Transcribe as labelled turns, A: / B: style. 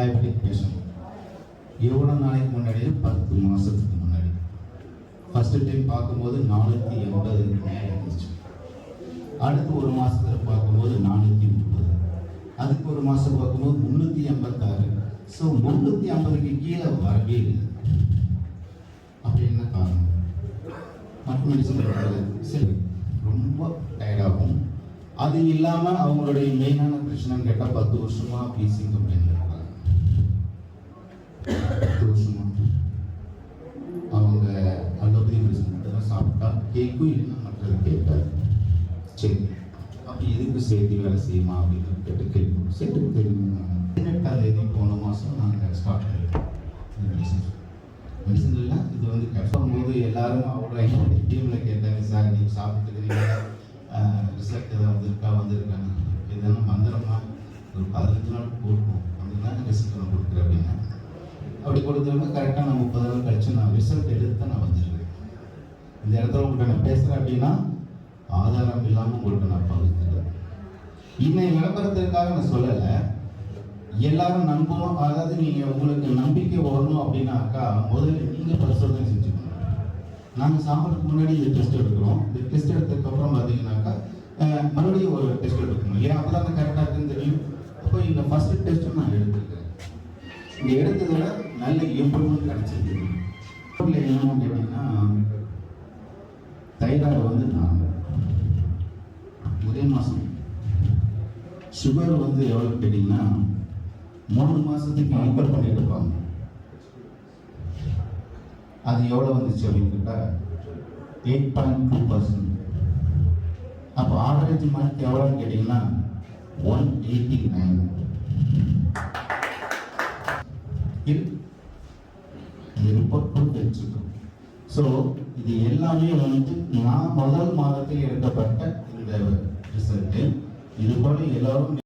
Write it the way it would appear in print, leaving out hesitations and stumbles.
A: Diabetic patient. எவ்வளோ நாளைக்கு முன்னாடி? 10 மாதத்துக்கு முன்னாடி. ஃபர்ஸ்ட் டைம் பார்க்கும்போது 480 மேலே இருந்துச்சு. அடுத்து ஒரு மாதத்தில் பார்க்கும்போது 430, அதுக்கு ஒரு மாதம் பார்க்கும்போது 386. ஸோ 350க்கு கீழே வரவே இல்லை. அப்படி என்ன காரணம்? மற்ற மெடிசன் சரி ரொம்ப டயர்டாகும். அது இல்லாமல் அவங்களுடைய மெயினான பிரச்சனைன்னு கேட்டால் 10 வருஷமாக பிசி கம்பெனியில் இருக்காங்க. 10 வருஷமாக அவங்க அலோபதி மெடிசன் மட்டும் தான் சாப்பிட்டா கேட்கும், இல்லைன்னா மற்றது கேட்காது. சரி, அப்போ எதுக்கு சேர்த்து வேலை செய்யுமா அப்படின்னு கேட்டு கேட்கணும். சேர்த்து தெரியுமா? 18ஆம் தேதி போன மாதம் நாங்கள் ஸ்டார்ட் பண்ணிட்டோம் மெடிசன் இல்லை. இது வந்து கஷ்டம் போது எல்லாரும் அவ்வளோ எங்கள் டீமில் கேட்டாங்க, சார் நீங்கள் சாப்பிட்டுக்கிறீங்க, ரிசல்ட் எதாவது வந்திருக்காங்க, இதெல்லாம் வந்துடும்னா ஒரு 15 நாள் கொடுப்போம் அப்படின்னா ரிசல்ட் நான் கொடுக்குறேன் அப்படின்னா அப்படி கொடுத்தவங்க கரெக்டாக நான் 30 நாள் கழிச்சு நான் ரிசல்ட் எடுத்து நான் வந்துருக்கேன். இந்த இடத்துல உங்கள்கிட்ட நான் பேசுகிறேன் அப்படின்னா ஆதாரம் இல்லாமல் உங்களுக்கு நான் பகிர்ந்துக்கிறேன். இன்னை விளம்பரத்திற்காக நான் சொல்லலை, எல்லாரும் நம்பணும். அதாவது நீங்கள் உங்களுக்கு நம்பிக்கை வரணும் அப்படின்னாக்கா முதல்ல நீங்கள் பரிசோதனை செஞ்சுக்கணும். நாங்கள் சாப்பிட்றதுக்கு முன்னாடி இந்த டெஸ்ட் எடுக்கிறோம். இந்த டெஸ்ட் எடுத்ததுக்கப்புறம் பார்த்தீங்கன்னாக்கா மறுபடியும் ஒரு டெஸ்ட் எடுக்கணும் இல்லையா? அப்போ தான் கரெக்டாக இருக்குன்னு தெரியும். அப்போ இந்த ஃபர்ஸ்ட் டெஸ்ட்டும் நான் எடுத்துருக்கேன். இந்த எடுத்ததில் நல்ல இம்ப்ரூவ்மெண்ட் கிடச்சிருக்கு. என்னன்னு கேட்டிங்கன்னா தைராய்டு வந்து நாங்கள் ஒரே மாதம், சுகர் வந்து எவ்வளோ கேட்டிங்கன்னா 3 மாதத்துக்கு ஈக்குவல் பண்ணி எடுப்பாங்க. அது எவ்வளோ வந்துச்சு அப்படின்னு கேட்டால் 8.2%. அப்போ ஆவரேஜ் மார்க் எவ்வளோன்னு கேட்டிங்கன்னா 189. இது ரிப்போர்ட் வச்சுருக்கோம். ஸோ இது எல்லாமே வந்து நான் முதல் மாதத்தில் எடுக்கப்பட்ட இந்த ரிசல்ட்டு. இது போல எல்லாரும்